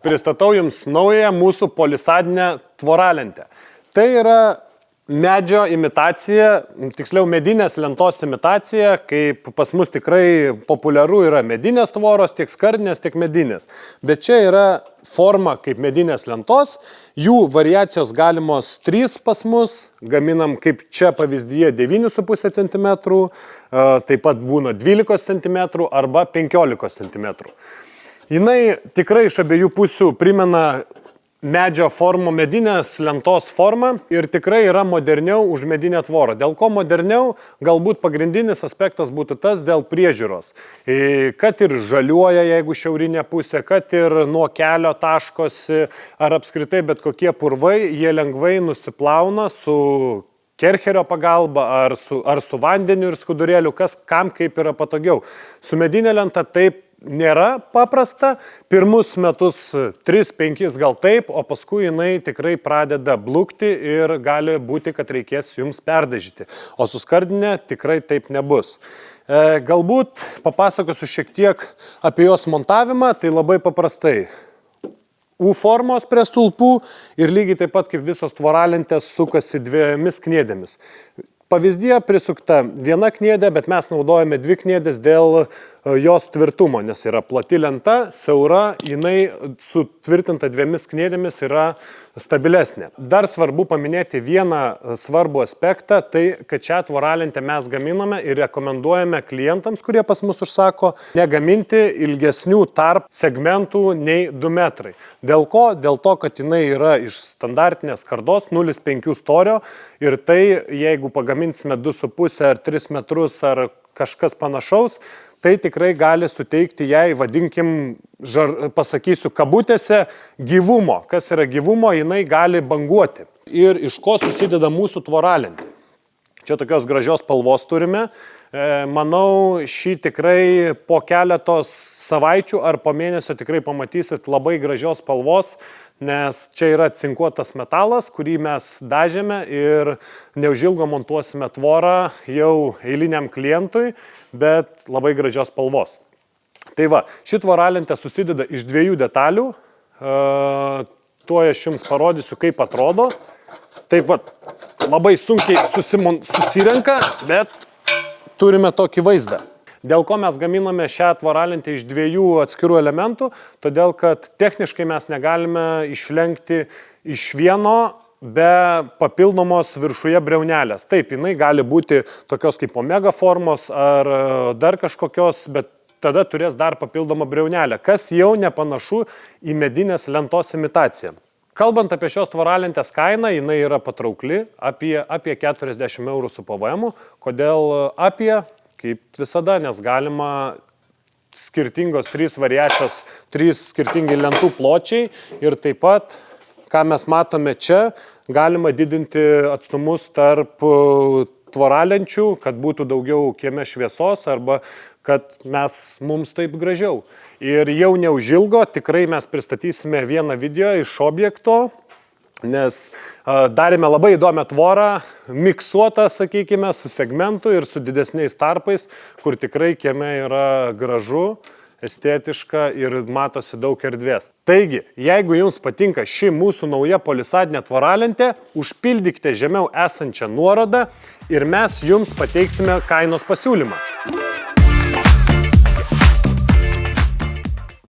Pristatau Jums naują mūsų polisadinę tvoralentę. Tai yra medžio imitacija, tiksliau medinės lentos imitacija, kaip pas mus tikrai populiaru yra medinės tvoros, tiek skardinės, tiek medinės. Bet čia yra forma kaip medinės lentos, jų variacijos galimos 3 pas mus, gaminam kaip čia pavyzdyje 9,5 cm, taip pat būna 12 cm arba 15 cm. Jinai tikrai iš abiejų pusių primena medžio formų, medinės lentos formą ir tikrai yra moderniau už medinę tvorą. Dėl ko moderniau? Galbūt pagrindinis aspektas būtų tas dėl priežiūros. Kad ir žaliuoja, jeigu šiaurinė pusė, kad ir nuo kelio taškosi ar apskritai bet kokie purvai, jie lengvai nusiplauna su kercherio pagalba ar su vandeniu ir skudurėliu, kam kaip yra patogiau. Su medinė lenta taip nėra paprasta, pirmus metus 3-5 gal taip, o paskui jinai tikrai pradeda blukti ir gali būti, kad reikės jums perdažyti. O su skardinė tikrai taip nebus. Galbūt papasakosiu šiek tiek apie jos montavimą, tai labai paprastai. U formos prie stulpų ir lygiai taip pat kaip visos tvoralentės sukasi 2 kniedėmis. Pavyzdyje prisukta 1 kniedė, bet mes naudojame 2 kniedės dėl jos tvirtumo, nes yra plati lenta, siaura, jinai sutvirtinta 2 kniedėmis yra stabilesnė. Dar svarbu paminėti vieną svarbų aspektą, tai kad šią tvoralentę mes gaminame ir rekomenduojame klientams, kurie pas mus užsako, negaminti ilgesnių tarp segmentų nei 2 metrai. Dėl ko? Dėl to, kad jinai yra iš standartinės skardos 0,5 storio ir tai, jeigu pagaminsime 2,5 ar 3 metrus ar kažkas panašaus, tai tikrai gali suteikti jai, vadinkim, pasakysiu, kabutėse, gyvumo. Kas yra gyvumo, jinai gali banguoti. Ir iš ko susideda mūsų tvoralentė. Čia tokios gražios spalvos turime. Manau, šį tikrai po keletos savaičių ar po mėnesio tikrai pamatysit labai gražios spalvos, nes čia yra cinkuotas metalas, kurį mes dažėme ir neužilgo montuosime tvorą jau eiliniam klientui, bet labai gražios spalvos. Tai va, ši tvoralentė susideda iš 2 detalių. Tuoj aš jums parodysiu, kaip atrodo. Taip va, labai sunkiai susirenka, bet turime tokį vaizdą. Dėl ko mes gaminame šią tvoralentę iš 2 atskirų elementų? Todėl, kad techniškai mes negalime išlenkti iš vieno be papildomos viršuje briaunelės. Taip, jinai gali būti tokios kaip omega formos ar dar kažkokios, bet tada turės dar papildomą briaunelę, kas jau nepanašu į medinės lentos imitaciją. Kalbant apie šios tvoralentės kainą, jinai yra patraukli, apie 40 eurų su PVM. Kodėl apie? Kaip visada, nes galima skirtingos 3 variacijos, 3 skirtingi lentų pločiai ir taip pat, ką mes matome čia, galima didinti atstumus tarp tvoralenčių, kad būtų daugiau kieme šviesos arba kad mums taip gražiau. Ir jau neužilgo tikrai mes pristatysime vieną video iš objekto, nes darėme labai įdomią tvorą, miksuotą, sakykime, su segmentu ir su didesniais tarpais, kur tikrai kieme yra gražu, estetiška ir matosi daug erdvės. Taigi, jeigu jums patinka ši mūsų nauja polisadinė tvoralentė, užpildykite žemiau esančią nuorodą ir mes jums pateiksime kainos pasiūlymą.